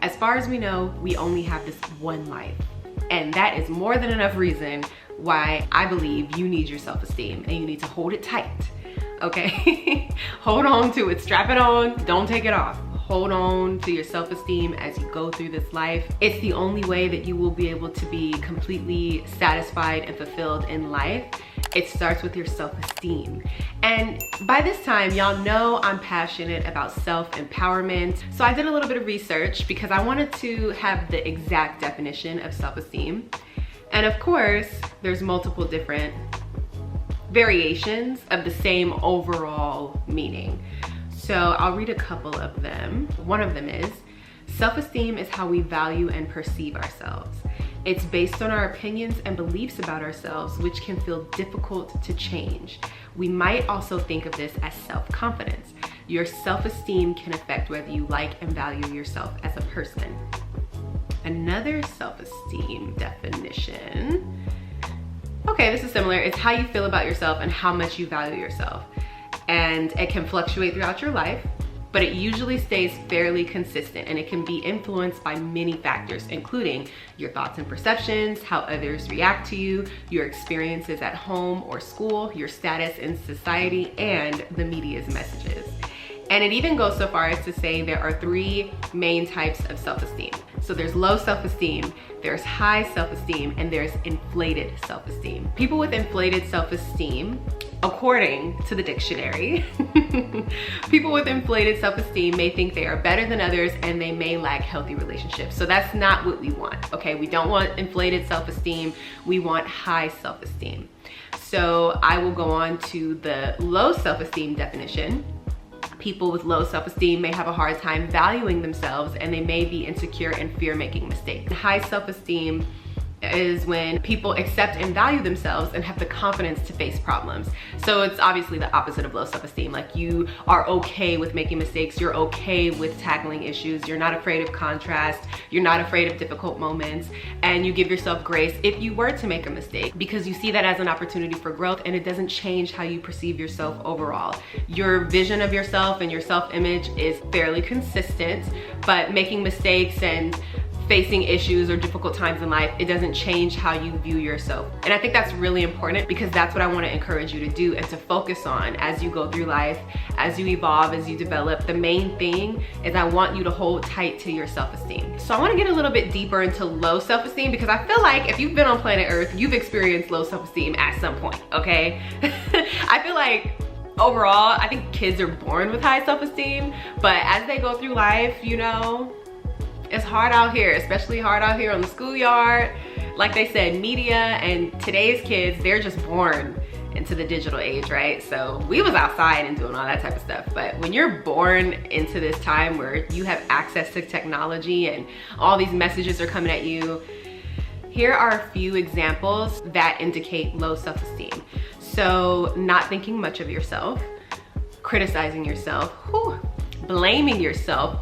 As far as we know, we only have this one life. And that is more than enough reason why I believe you need your self-esteem and you need to hold it tight, okay? Hold on to it, strap it on, don't take it off. Hold on to your self-esteem as you go through this life. It's the only way that you will be able to be completely satisfied and fulfilled in life. It starts with your self-esteem. And by this time, y'all know I'm passionate about self-empowerment. So I did a little bit of research because I wanted to have the exact definition of self-esteem. And of course, there's multiple different variations of the same overall meaning. So I'll read a couple of them. One of them is, self-esteem is how we value and perceive ourselves. It's based on our opinions and beliefs about ourselves, which can feel difficult to change. We might also think of this as self-confidence. Your self-esteem can affect whether you like and value yourself as a person. Another self-esteem definition. Okay, this is similar. It's how you feel about yourself and how much you value yourself. And it can fluctuate throughout your life, but it usually stays fairly consistent, and it can be influenced by many factors, including your thoughts and perceptions, how others react to you, your experiences at home or school, your status in society, and the media's messages. And it even goes so far as to say there are 3 main types of self-esteem. So there's low self-esteem, there's high self-esteem, and there's inflated self-esteem. People with inflated self-esteem, according to the dictionary, people with inflated self-esteem may think they are better than others and they may lack healthy relationships. So that's not what we want, okay? We don't want inflated self-esteem, we want high self-esteem. So I will go on to the low self-esteem definition. People with low self-esteem may have a hard time valuing themselves and they may be insecure and fear making mistakes. High self-esteem is when people accept and value themselves and have the confidence to face problems. So it's obviously the opposite of low self-esteem. Like, you are okay with making mistakes, you're okay with tackling issues, you're not afraid of contrast, you're not afraid of difficult moments, and you give yourself grace if you were to make a mistake because you see that as an opportunity for growth, and it doesn't change how you perceive yourself overall. Your vision of yourself and your self-image is fairly consistent, but making mistakes and facing issues or difficult times in life, it doesn't change how you view yourself. And I think that's really important because that's what I want to encourage you to do and to focus on as you go through life, as you evolve, as you develop. The main thing is I want you to hold tight to your self-esteem. So I want to get a little bit deeper into low self-esteem because I feel like if you've been on planet Earth, you've experienced low self-esteem at some point, okay? I feel like overall, I think kids are born with high self-esteem, but as they go through life, you know, it's hard out here, especially hard out here on the schoolyard. Like they said, media and today's kids, they're just born into the digital age, right? So we was outside and doing all that type of stuff. But when you're born into this time where you have access to technology and all these messages are coming at you, here are a few examples that indicate low self-esteem. So not thinking much of yourself, criticizing yourself, blaming yourself,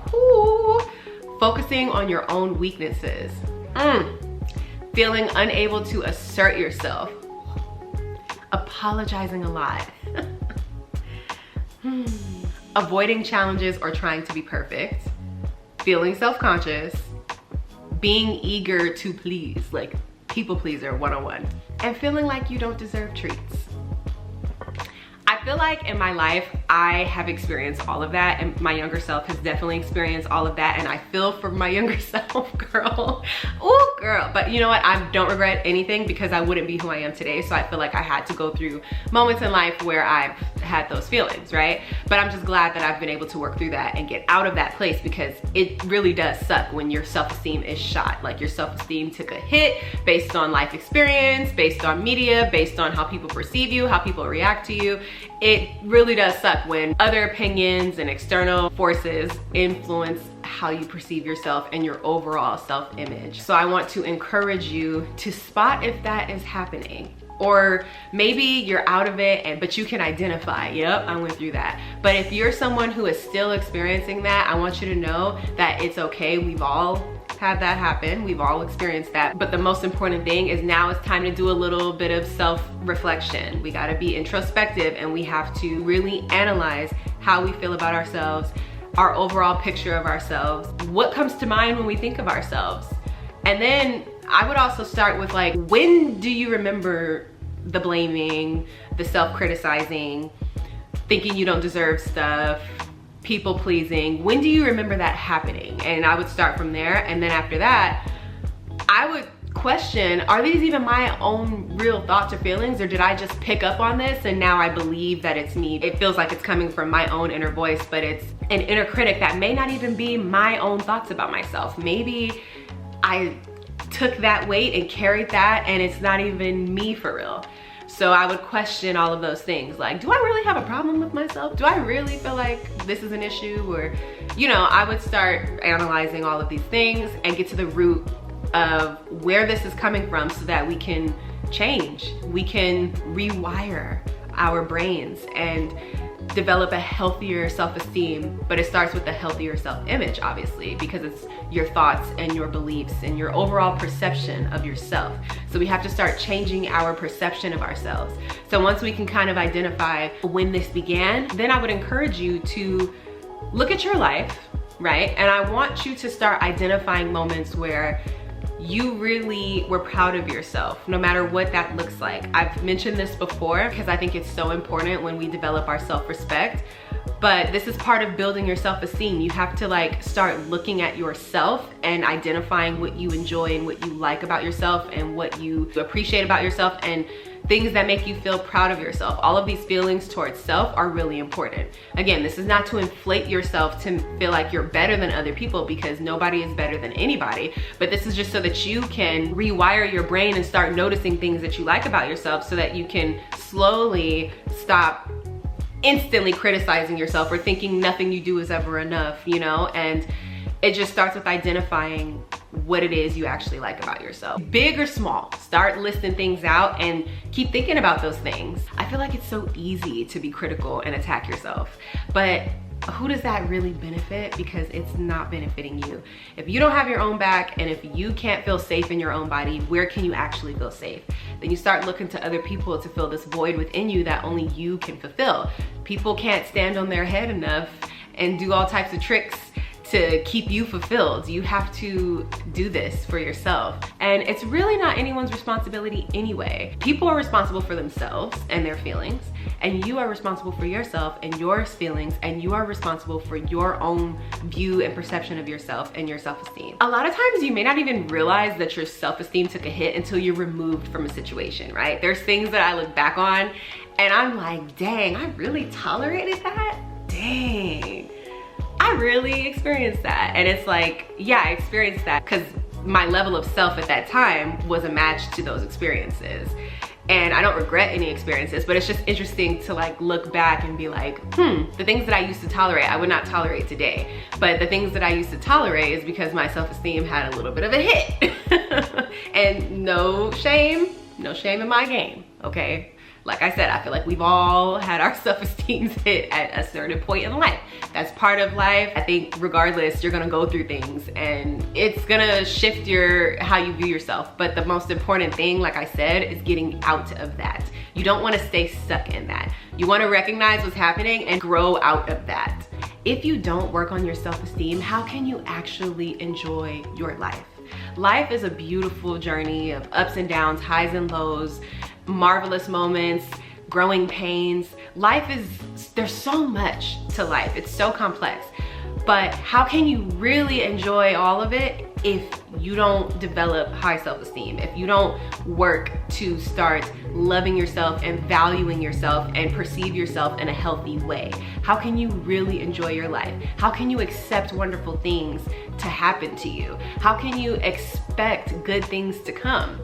focusing on your own weaknesses, feeling unable to assert yourself, apologizing a lot, avoiding challenges or trying to be perfect, feeling self-conscious, being eager to please, like people pleaser 101, and feeling like you don't deserve treats. I feel like in my life, I have experienced all of that, and my younger self has definitely experienced all of that, and I feel for my younger self, girl. Ooh, girl. But you know what? I don't regret anything because I wouldn't be who I am today, so I feel like I had to go through moments in life where I've had those feelings, right? But I'm just glad that I've been able to work through that and get out of that place because it really does suck when your self-esteem is shot. Like, your self-esteem took a hit based on life experience, based on media, based on how people perceive you, how people react to you. It really does suck when other opinions and external forces influence how you perceive yourself and your overall self-image. So I want to encourage you to spot if that is happening. Or maybe you're out of it, but you can identify, yep, I went through that. But if you're someone who is still experiencing that, I want you to know that it's okay. We've all had that happen. We've all experienced that. But the most important thing is now it's time to do a little bit of self-reflection. We gotta be introspective and we have to really analyze how we feel about ourselves, our overall picture of ourselves. What comes to mind when we think of ourselves? And then I would also start with like, when do you remember the blaming, the self-criticizing, thinking you don't deserve stuff, people pleasing? When do you remember that happening? And I would start from there. And then after that, I would question, are these even my own real thoughts or feelings, or did I just pick up on this and now I believe that it's me? It feels like it's coming from my own inner voice, but it's an inner critic that may not even be my own thoughts about myself. Maybe I took that weight and carried that and it's not even me for real. So I would question all of those things. Like, do I really have a problem with myself? Do I really feel like this is an issue? Or, you know, I would start analyzing all of these things and get to the root of where this is coming from so that we can change. We can rewire our brains and develop a healthier self-esteem, but it starts with a healthier self-image, obviously, because it's your thoughts and your beliefs and your overall perception of yourself. So we have to start changing our perception of ourselves. So once we can kind of identify when this began, then I would encourage you to look at your life, right? And I want you to start identifying moments where you really were proud of yourself, no matter what that looks like. I've mentioned this before because I think it's so important when we develop our self-respect, but this is part of building your self-esteem. You have to like start looking at yourself and identifying what you enjoy and what you like about yourself and what you appreciate about yourself and things that make you feel proud of yourself. All of these feelings towards self are really important. Again, this is not to inflate yourself to feel like you're better than other people, because nobody is better than anybody, but this is just so that you can rewire your brain and start noticing things that you like about yourself so that you can slowly stop instantly criticizing yourself or thinking nothing you do is ever enough, you know? And it just starts with identifying what it is you actually like about yourself. Big or small, start listing things out and keep thinking about those things. I feel like it's so easy to be critical and attack yourself, but who does that really benefit? Because it's not benefiting you. If you don't have your own back and if you can't feel safe in your own body, where can you actually feel safe? Then you start looking to other people to fill this void within you that only you can fulfill. People can't stand on their head enough and do all types of tricks to keep you fulfilled. You have to do this for yourself. And it's really not anyone's responsibility anyway. People are responsible for themselves and their feelings, and you are responsible for yourself and your feelings, and you are responsible for your own view and perception of yourself and your self-esteem. A lot of times you may not even realize that your self-esteem took a hit until you're removed from a situation, right? There's things that I look back on and I'm like, dang, I really tolerated that? Dang. I really experienced that. And it's like, yeah, I experienced that because my level of self at that time was a match to those experiences. And I don't regret any experiences, but it's just interesting to like look back and be like, the things that I used to tolerate, I would not tolerate today. But the things that I used to tolerate is because my self-esteem had a little bit of a hit. And no shame in my game, okay? Like I said, I feel like we've all had our self-esteem hit at a certain point in life. That's part of life. I think regardless, you're gonna go through things and it's gonna shift how you view yourself. But the most important thing, like I said, is getting out of that. You don't wanna stay stuck in that. You wanna recognize what's happening and grow out of that. If you don't work on your self-esteem, how can you actually enjoy your life? Life is a beautiful journey of ups and downs, highs and lows, marvelous moments, growing pains. There's so much to life. It's so complex. But how can you really enjoy all of it if you don't develop high self-esteem, if you don't work to start loving yourself and valuing yourself and perceive yourself in a healthy way? How can you really enjoy your life? How can you accept wonderful things to happen to you? How can you expect good things to come?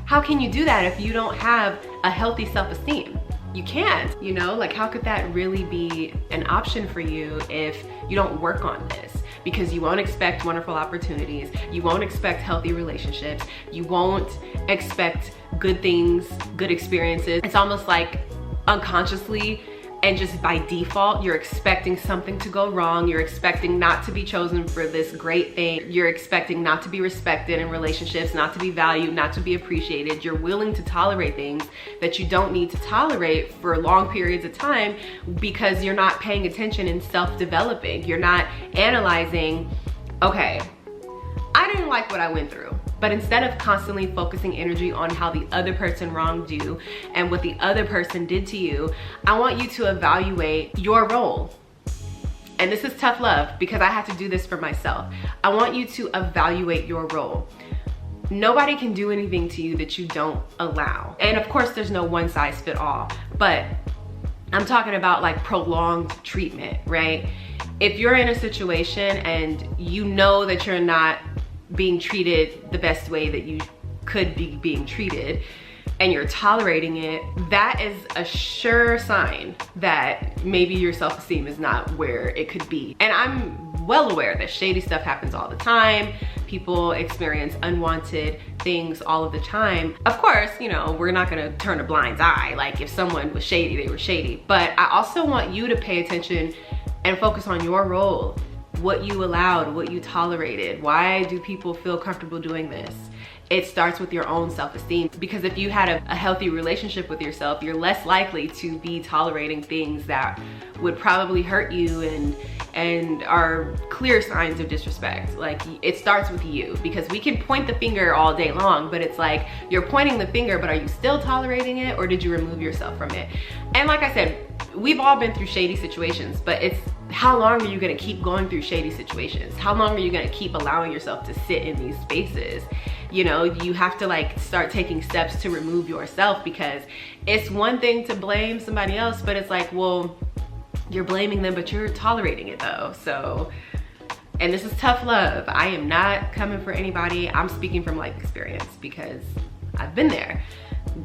How can you do that if you don't have a healthy self-esteem? You can't, you know, like how could that really be an option for you if you don't work on this? Because you won't expect wonderful opportunities, you won't expect healthy relationships, you won't expect good things, good experiences. It's almost like unconsciously and just by default, you're expecting something to go wrong. You're expecting not to be chosen for this great thing. You're expecting not to be respected in relationships, not to be valued, not to be appreciated. You're willing to tolerate things that you don't need to tolerate for long periods of time because you're not paying attention and self-developing. You're not analyzing, okay, I didn't like what I went through. But instead of constantly focusing energy on how the other person wronged you and what the other person did to you, I want you to evaluate your role. And this is tough love because I have to do this for myself. I want you to evaluate your role. Nobody can do anything to you that you don't allow. And of course, there's no one size fit all, but I'm talking about like prolonged treatment, right? If you're in a situation and you know that you're not being treated the best way that you could be being treated and you're tolerating it, that is a sure sign that maybe your self-esteem is not where it could be. And I'm well aware that shady stuff happens all the time. People experience unwanted things all of the time. Of course, you know, we're not gonna turn a blind eye. Like if someone was shady, they were shady. But I also want you to pay attention and focus on your role. What you allowed, what you tolerated. Why do people feel comfortable doing this? It starts with your own self-esteem, because if you had a healthy relationship with yourself, you're less likely to be tolerating things that would probably hurt you and are clear signs of disrespect. Like, it starts with you, because we can point the finger all day long, but it's like you're pointing the finger, but are you still tolerating it, or did you remove yourself from it? And like I said, we've all been through shady situations, but it's how long are you gonna keep going through shady situations? How long are you gonna keep allowing yourself to sit in these spaces? You know, you have to like start taking steps to remove yourself, because it's one thing to blame somebody else, but it's like, well, you're blaming them, but you're tolerating it though. So, and this is tough love. I am not coming for anybody. I'm speaking from life experience because I've been there.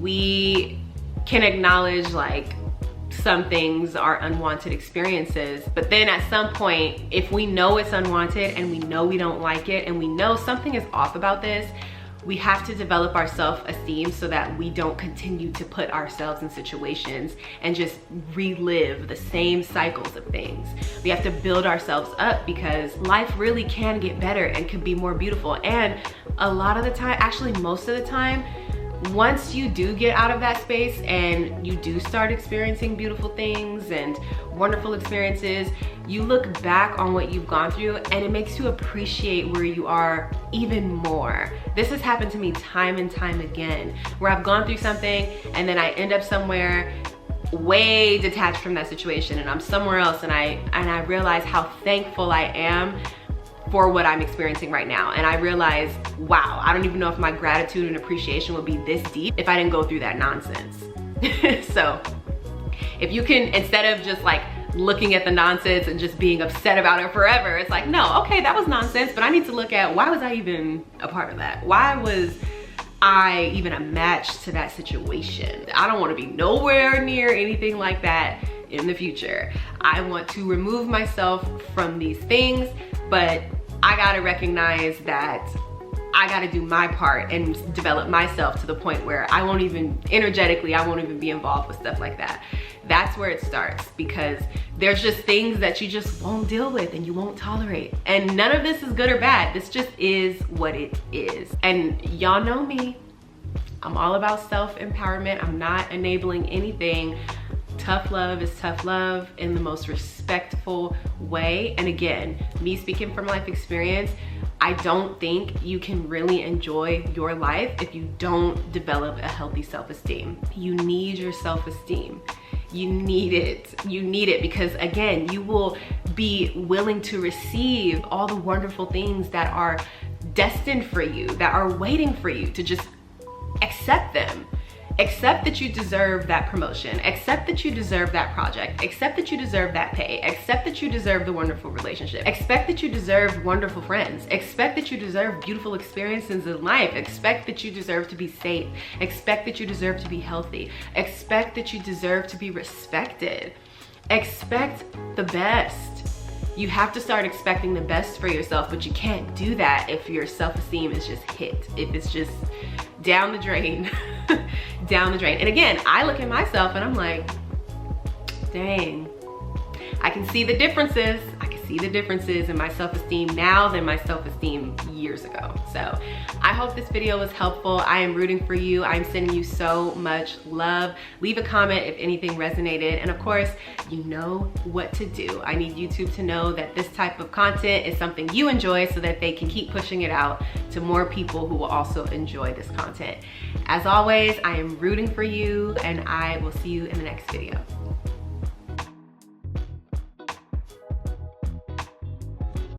We can acknowledge like some things are unwanted experiences, but then at some point, if we know it's unwanted and we know we don't like it and we know something is off about this, we have to develop our self-esteem so that we don't continue to put ourselves in situations and just relive the same cycles of things. We have to build ourselves up, because life really can get better and can be more beautiful. And a lot of the time, actually most of the time, once you do get out of that space and you do start experiencing beautiful things and wonderful experiences, you look back on what you've gone through and it makes you appreciate where you are even more. This has happened to me time and time again, where I've gone through something and then I end up somewhere way detached from that situation, and I'm somewhere else, and I realize how thankful I am for what I'm experiencing right now. And I realize, wow, I don't even know if my gratitude and appreciation would be this deep if I didn't go through that nonsense. So if you can, instead of just like looking at the nonsense and just being upset about it forever, it's like, no, okay, that was nonsense, but I need to look at, why was I even a part of that? Why was I even a match to that situation? I don't want to be nowhere near anything like that in the future. I want to remove myself from these things, but I gotta recognize that I gotta do my part and develop myself to the point where I won't even, energetically, I won't even be involved with stuff like that. That's where it starts, because there's just things that you just won't deal with and you won't tolerate. And none of this is good or bad. This just is what it is. And y'all know me. I'm all about self-empowerment. I'm not enabling anything. Tough love is tough love in the most respectful way. And again, me speaking from life experience, I don't think you can really enjoy your life if you don't develop a healthy self-esteem. You need your self-esteem. You need it. You need it, because again, you will be willing to receive all the wonderful things that are destined for you, that are waiting for you to just accept them. Accept that you deserve that promotion. Accept that you deserve that project. Accept that you deserve that pay. Accept that you deserve the wonderful relationship. Expect that you deserve wonderful friends. Expect that you deserve beautiful experiences in life. Expect that you deserve to be safe. Expect that you deserve to be healthy. Expect that you deserve to be respected. Expect the best. You have to start expecting the best for yourself, but you can't do that if your self-esteem is just hit, if it's just down the drain, down the drain. And again, I look at myself and I'm like, dang, I can see the differences. I can see the differences in my self-esteem now than my self-esteem years ago. So I hope this video was helpful. I am rooting for you. I'm sending you so much love. Leave a comment if anything resonated. And of course, you know what to do. I need YouTube to know that this type of content is something you enjoy so that they can keep pushing it out to more people who will also enjoy this content. As always, I am rooting for you and I will see you in the next video.